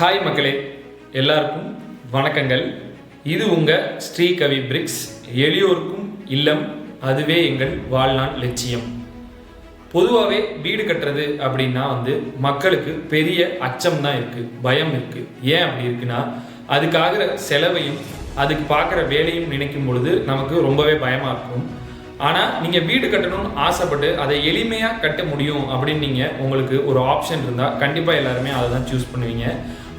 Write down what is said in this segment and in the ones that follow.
Hi மக்களே, எல்லாருக்கும் வணக்கங்கள். இது உங்கள் ஸ்ரீகவி பிரிக்ஸ். எளியோருக்கும் இல்லம், அதுவே எங்கள் வாழ்நாள் லட்சியம். பொதுவாகவே வீடு கட்டுறது அப்படின்னா மக்களுக்கு பெரிய அச்சம் தான் இருக்குது, பயம் இருக்குது. ஏன் அப்படி இருக்குன்னா, அதுக்காகிற செலவையும் அதுக்கு பார்க்குற வேலையும் நினைக்கும் பொழுது நமக்கு ரொம்பவே பயமாக இருக்கும். ஆனால் நீங்கள் வீடு கட்டணும்னு ஆசைப்பட்டு அதை எளிமையாக கட்ட முடியும் அப்படின்னு உங்களுக்கு ஒரு ஆப்ஷன் இருந்தால் கண்டிப்பாக எல்லாருமே அதை தான் சூஸ் பண்ணுவீங்க.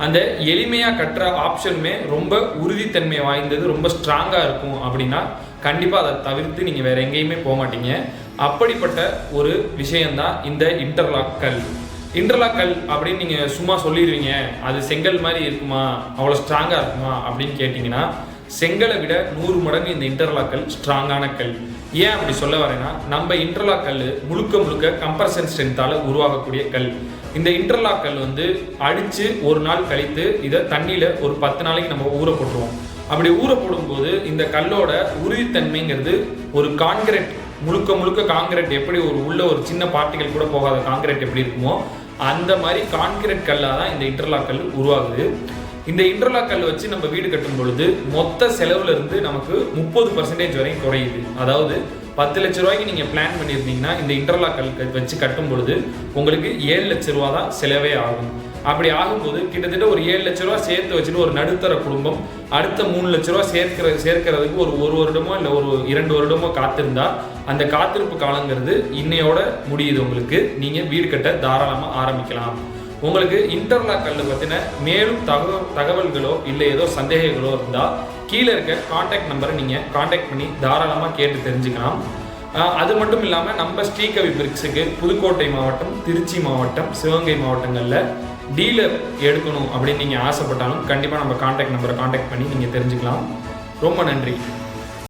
அந்த எளிமையாக கட்டுற ஆப்ஷனுமே ரொம்ப உறுதித்தன்மை வாய்ந்தது, ரொம்ப ஸ்ட்ராங்காக இருக்கும் அப்படின்னா கண்டிப்பாக அதை தவிர்த்து நீங்கள் வேறு எங்கேயுமே போக மாட்டீங்க. அப்படிப்பட்ட ஒரு விஷயந்தான் இந்த இன்டர்லாக் கல். இன்டர்லாக் கல் அப்படின்னு நீங்கள் சும்மா சொல்லிடுவீங்க, அது செங்கல் மாதிரி இருக்குமா, அவ்வளோ ஸ்ட்ராங்காக இருக்குமா அப்படின்னு கேட்டிங்கன்னா, செங்கலை விட 100 மடங்கு இந்த இன்டர்லாக் கல் ஸ்ட்ராங்கான கல். ஏன் அப்படி சொல்ல வரேன்னா, நம்ம இன்டர்லாக் கல் முழுக்க கம்ப்ரஷன் ஸ்ட்ரென்த்தால் உருவாகக்கூடிய கல். இந்த இன்டர்லாக் கல் அடித்து ஒரு நாள் கழித்து இதை தண்ணியில் ஒரு 10 நாளைக்கு நம்ம ஊற போட்டுருவோம். அப்படி ஊற போடும்போது இந்த கல்லோட உறுதித்தன்மைங்கிறது ஒரு கான்கிரீட், முழுக்க கான்கிரீட் எப்படி உள்ள ஒரு சின்ன பார்ட்டிகள் கூட போகாத கான்கிரீட் எப்படி இருக்குமோ அந்த மாதிரி கான்கிரீட் கல்லாக தான் இந்த இன்டர்லாக் கல் உருவாகுது. இந்த இன்டர்லாக் கல் வச்சு நம்ம வீடு கட்டும் பொழுது மொத்த செலவுல இருந்து நமக்கு 30% வரையும் குறையுது. அதாவது 10 லட்ச ரூபாய்க்கு நீங்கள் பிளான் பண்ணியிருந்தீங்கன்னா இந்த இன்டர்லாக் கல் வச்சு கட்டும் பொழுது உங்களுக்கு 7 லட்ச ரூபா தான் செலவே ஆகும். அப்படி ஆகும்போது கிட்டத்தட்ட ஒரு 7 லட்ச ரூபா சேர்த்து வச்சுட்டு ஒரு நடுத்தர குடும்பம் அடுத்த 3 லட்ச ரூபா சேர்க்கிறதுக்கு ஒரு வருடமோ இல்லை ஒரு 2 வருடமோ காத்திருந்தா அந்த காத்திருப்பு காலங்கிறது இன்னையோட முடியுது. உங்களுக்கு நீங்கள் வீடு கட்ட தாராளமாக ஆரம்பிக்கலாம். உங்களுக்கு இன்டர்லாக் கல் பற்றின மேலும் தகவல்களோ இல்லை ஏதோ சந்தேகங்களோ இருந்தால் கீழே இருக்க கான்டாக்ட் நம்பரை நீங்கள் கான்டாக்ட் பண்ணி தாராளமாக கேட்டு தெரிஞ்சுக்கலாம். அது மட்டும் இல்லாமல் நம்ம ஸ்ரீகவி பிரிக்ஸுக்கு புதுக்கோட்டை மாவட்டம், திருச்சி மாவட்டம், சிவகங்கை மாவட்டங்களில் டீலர் எடுக்கணும் அப்படின்னு நீங்கள் ஆசைப்பட்டாலும் கண்டிப்பாக நம்ம கான்டாக்ட் நம்பரை கான்டாக்ட் பண்ணி நீங்கள் தெரிஞ்சுக்கலாம். ரொம்ப நன்றி.